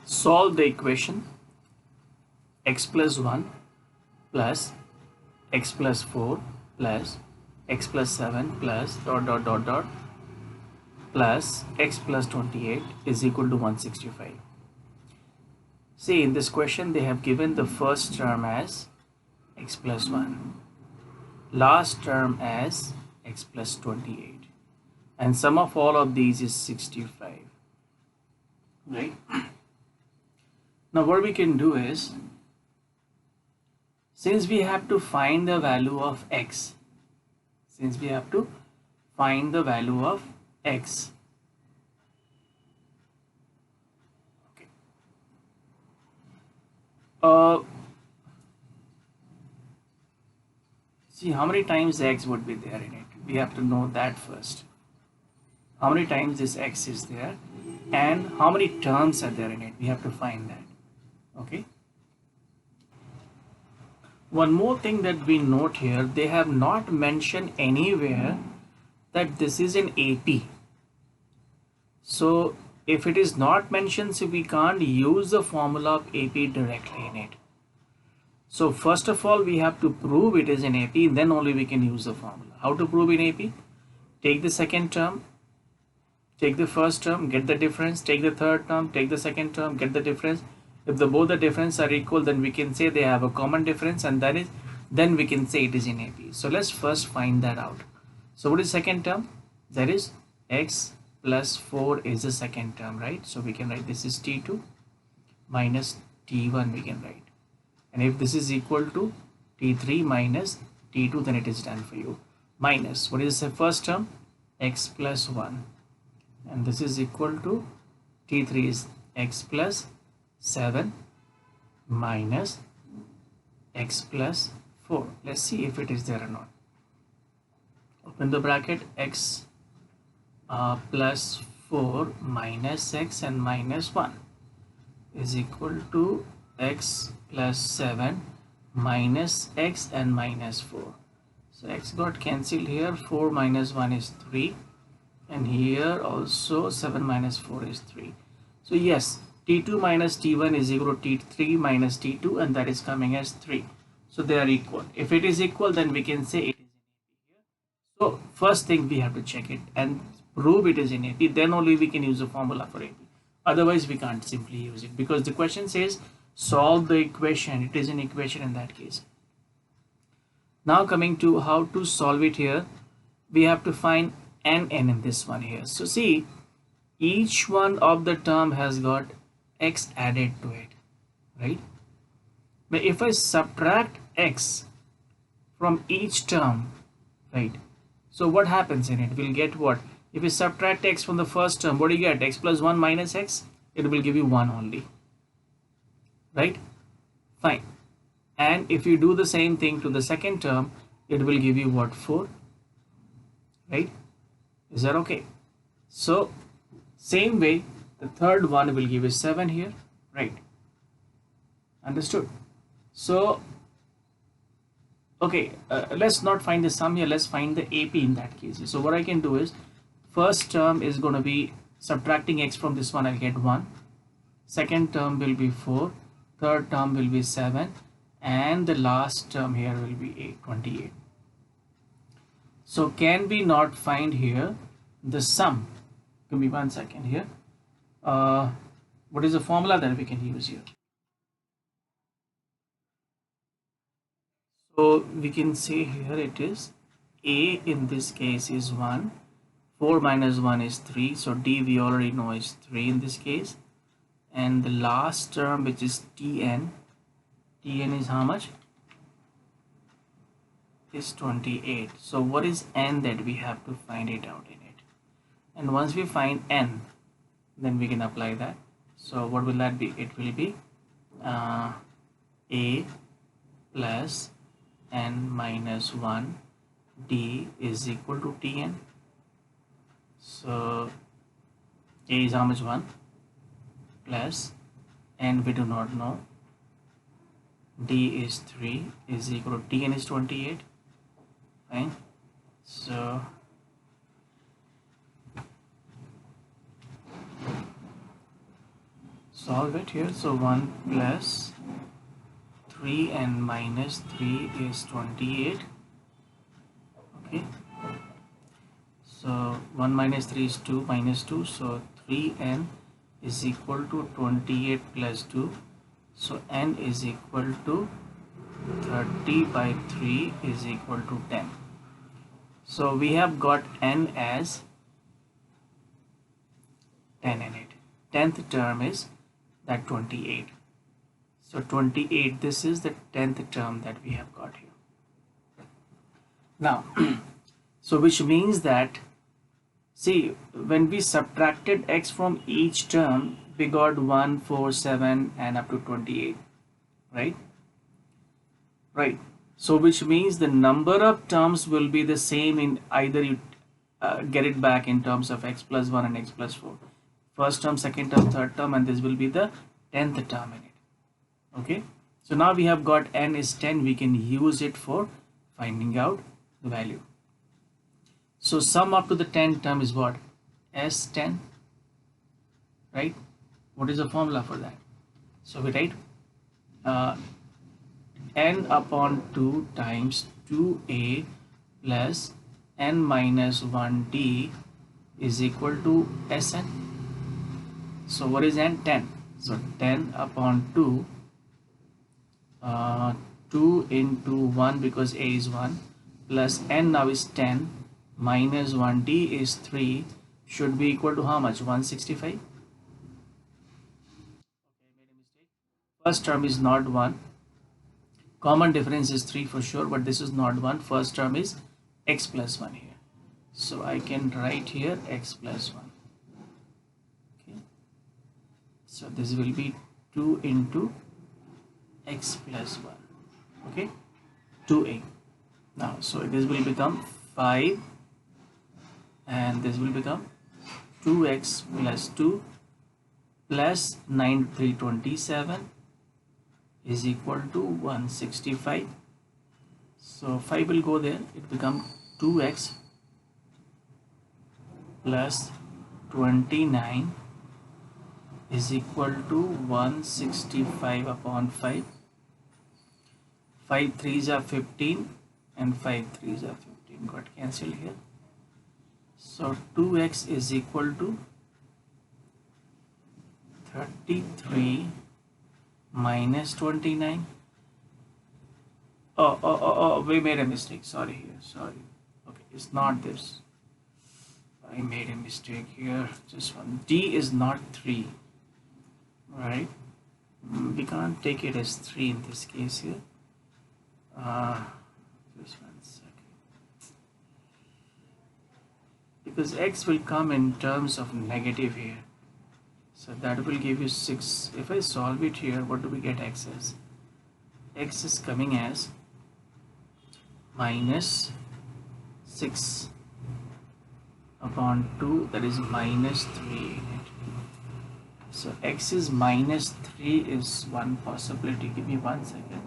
Solve the equation x plus 1 plus x plus 4 plus x plus 7 plus dot dot dot dot plus x plus 28 is equal to 165. See, in this question they have given the first term as x plus 1, last term as x plus 28, and sum of all of these is 65, right? Now what we can do is, since we have to find the value of x, okay, see how many times x would be there in it. We have to know that first. How many times this x is there and how many terms are there in it. We have to find that. Okay. One more thing that we note here, they have not mentioned anywhere that this is an AP. So if it is not mentioned, so we can't use the formula of AP directly in it. So first of all, we have to prove it is an AP, then only we can use the formula. How to prove in AP? Take the second term, take the first term, get the difference, take the third term, take the second term, get the difference. If both the difference are equal, then we can say they have a common difference, and then we can say it is in AP. So let's first find that out. So what is second term? That is x plus 4 is the second term, right? So we can write this is t2 minus t1 we can write. And if this is equal to t3 minus t2, then it is done for you. Minus, what is the first term? X plus 1. And this is equal to t3 is x plus 7 minus x plus 4. Let's see if it is there or not. Open the bracket, x plus 4 minus x and minus 1 is equal to x plus 7 minus x and minus 4. So x got cancelled here, 4 minus 1 is 3, and here also 7 minus 4 is 3. So yes, t2 minus t1 is equal to t3 minus t2, and that is coming as 3. So they are equal. If it is equal, then we can say it is in AP here. So first thing we have to check it and prove it is in AP, then only we can use the formula for AP. Otherwise we can't simply use it, because the question says solve the equation. It is an equation in that case. Now coming to how to solve it here, we have to find n in this one here. So see, each one of the term has got x added to it, right? But if I subtract x from each term, right, so what happens in it? We'll get what? If you subtract x from the first term, what do you get? X plus 1 minus x, it will give you 1 only, right? Fine. And if you do the same thing to the second term, it will give you what? 4, right? Is that okay? So same way, the third one will give you 7 here, right? Understood? So okay, let's not find the sum here, let's find the AP in that case. So what I can do is, first term is going to be subtracting x from this one, I'll get 1. Second term will be 4, third term will be 7, and the last term here will be 28. So can we not find here the sum? Give me 1 second here. What is the formula that we can use here? So we can say here it is a in this case is 1, 4 minus 1 is 3, so d we already know is 3 in this case, and the last term, which is tn is how much? Is 28. So what is n that we have to find it out in it? And once we find n, then we can apply that. So what will that be? It will be a plus n minus 1 d is equal to tn. So a is how much? 1 plus n we do not know, d is 3 is equal to tn is 28. Fine. solve it here. So 1 plus 3n minus 3 is 28. Okay, so 1 minus 3 is 2 minus 2, so 3n is equal to 28 plus 2, so n is equal to 30 by 3 is equal to 10. So we have got n as 10 in it. 10th term is that 28. So 28, this is the 10th term that we have got here. Now, so which means that, see, when we subtracted x from each term, we got 1, 4, 7 and up to 28, right? Right. So which means the number of terms will be the same in either you get it back in terms of x plus 1 and x plus 4. First term, second term, third term, and this will be the 10th term in it. Okay. So now we have got n is 10. We can use it for finding out the value. So sum up to the 10th term is what? S10. Right? What is the formula for that? So we write n upon 2 times 2a plus n minus 1d is equal to Sn. So what is n? 10. So 10 upon 2, 2 into 1 because a is 1 plus n now is 10 minus 1d is 3 should be equal to how much? 165. Okay, made a mistake. First term is not 1. Common difference is 3 for sure, but this is not 1. First term is x plus 1 here. So I can write here x plus 1. Okay. So this will be 2 into x plus 1. Okay. 2a. Now, so this will become 5 and this will become 2x plus 2 plus 9 3 27 is equal to 165. So 5 will go there, it becomes 2x plus 29 is equal to 165 upon 5. 5 3s are 15 and 5 3s are 15, got cancelled here. So 2x is equal to 33 minus 29. We made a mistake. Sorry here. Sorry. Okay, it's not this. I made a mistake here. Just one. D is not 3. Right? We can't take it as 3 in this case here. Just 1 second. Because x will come in terms of negative here. So that will give you 6. If I solve it here, what do we get x as? X is coming as minus 6 upon 2, that is minus 3 in it. So x is minus 3 is one possibility. Give me 1 second.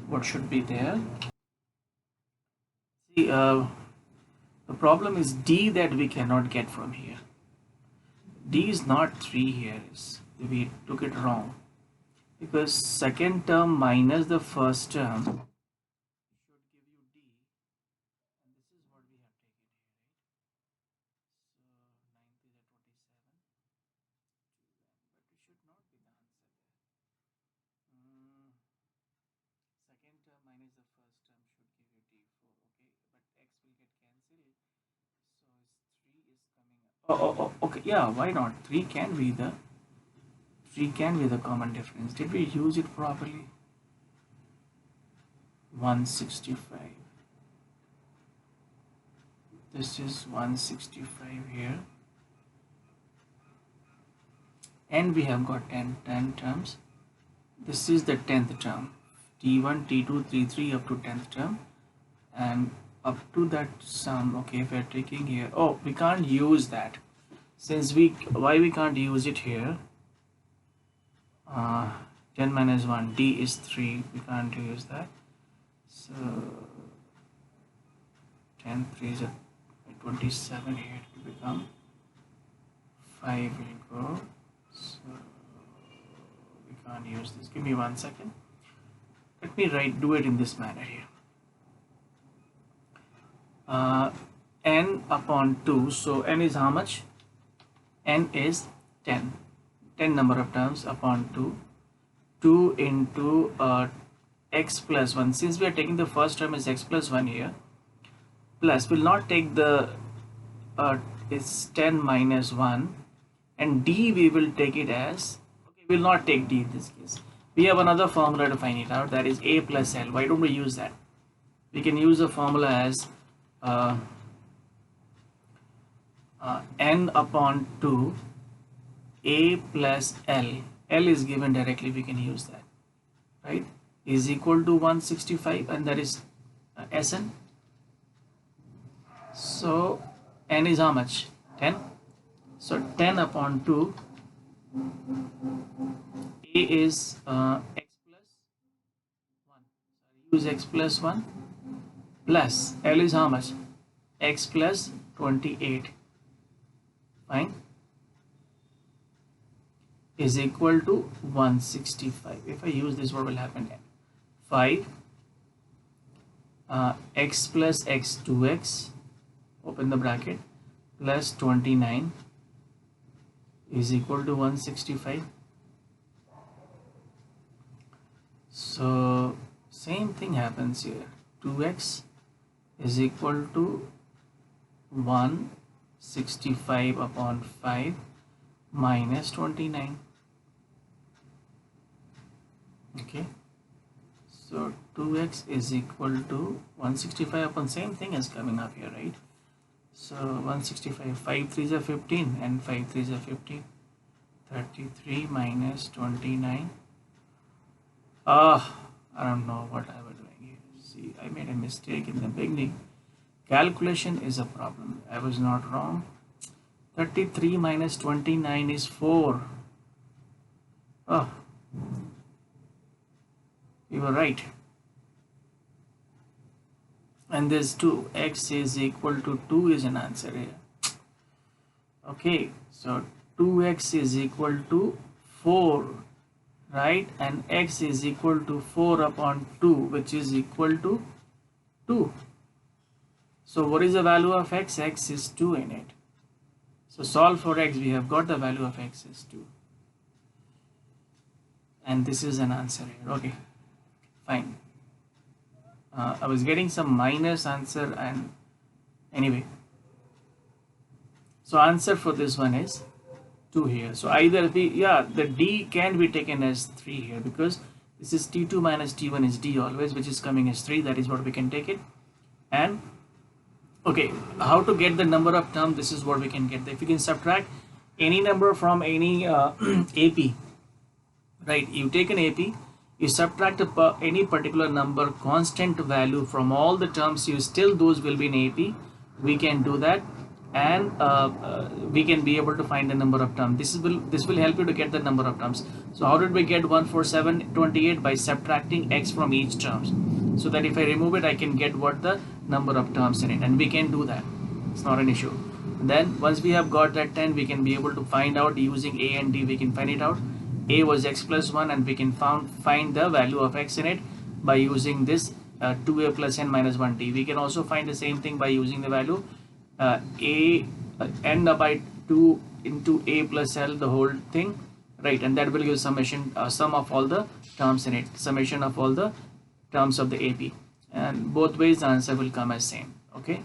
What should be there? See, the problem is d that we cannot get from here. D is not 3 here. We took it wrong. Because second term minus the first term should give you D, and this is what we have taken here, right? So 9 is 27, but it should not be the answer there. Second term minus the first term should give you D4, okay, but x will get cancelled, so 3 is coming up. Okay, yeah, why not? 3 can be the common difference. Did we use it properly? 165. This is 165 here. And we have got 10 terms. This is the 10th term. T1, T2, T3 up to 10th term. And up to that sum, okay, if we're taking here, oh, we can't use that. Since why we can't use it here? 10 minus 1, D is 3, we can't use that. So 10 3 is 27 here, it will become 5 will go. So can't use this. Give me 1 second. Let me do it in this manner here. N upon 2. So n is how much? N is 10. 10 number of terms upon 2. 2 into x plus 1. Since we are taking the first term as x plus 1 here, plus we'll not take the it's 10 minus 1, and d we will take it as, okay, we'll not take d in this case. We have another formula to find it out, that is a plus l. Why don't we use that? We can use the formula as n upon 2 a plus l. L is given directly, we can use that, right, is equal to 165, and that is Sn. So n is how much? 10. So 10 upon 2, a is x plus 1. Use x plus 1, plus l is how much? X plus 28. Fine. Is equal to 165. If I use this, what will happen? 5 x plus x 2x, open the bracket, plus 29 is equal to 165. So same thing happens here. 2x is equal to 165 upon 5 minus 29. Okay, so 2x is equal to 165 upon, same thing is coming up here, right? So 165, 5 3s are 15 and 5 3s are 15. 33 minus 29. I don't know what I was doing here. See, I made a mistake in the beginning. Calculation is a problem. I was not wrong. 33 minus 29 is 4. Oh, you were right. And this 2, x is equal to 2 is an answer here. Okay, so 2x is equal to 4, right? And x is equal to 4 upon 2, which is equal to 2. So what is the value of x? X is 2 in it. So solve for x, we have got the value of x is 2. And this is an answer here. Okay, fine. I was getting some minus answer, and anyway. So answer for this one is 2 here. So either the d can be taken as 3 here, because this is t2 minus t1 is d always, which is coming as 3. That is what we can take it. And okay, how to get the number of term? This is what we can get. If you can subtract any number from any AP, right? You take an AP, you subtract any particular number constant value from all the terms, you still those will be in AP. We can do that, and we can be able to find the number of terms. This will help you to get the number of terms. So how did we get 14728? By subtracting x from each terms, so that if I remove it, I can get what the number of terms in it, and we can do that. It's not an issue. Then once we have got that 10, we can be able to find out using a and d. We can find it out. A was x plus 1, and we can find the value of x in it by using this 2a plus n minus 1t. We can also find the same thing by using the value n by 2 into a plus l, the whole thing, right? And that will give summation, sum of all the terms in it, summation of all the terms of the AP, and both ways the answer will come as same. Okay.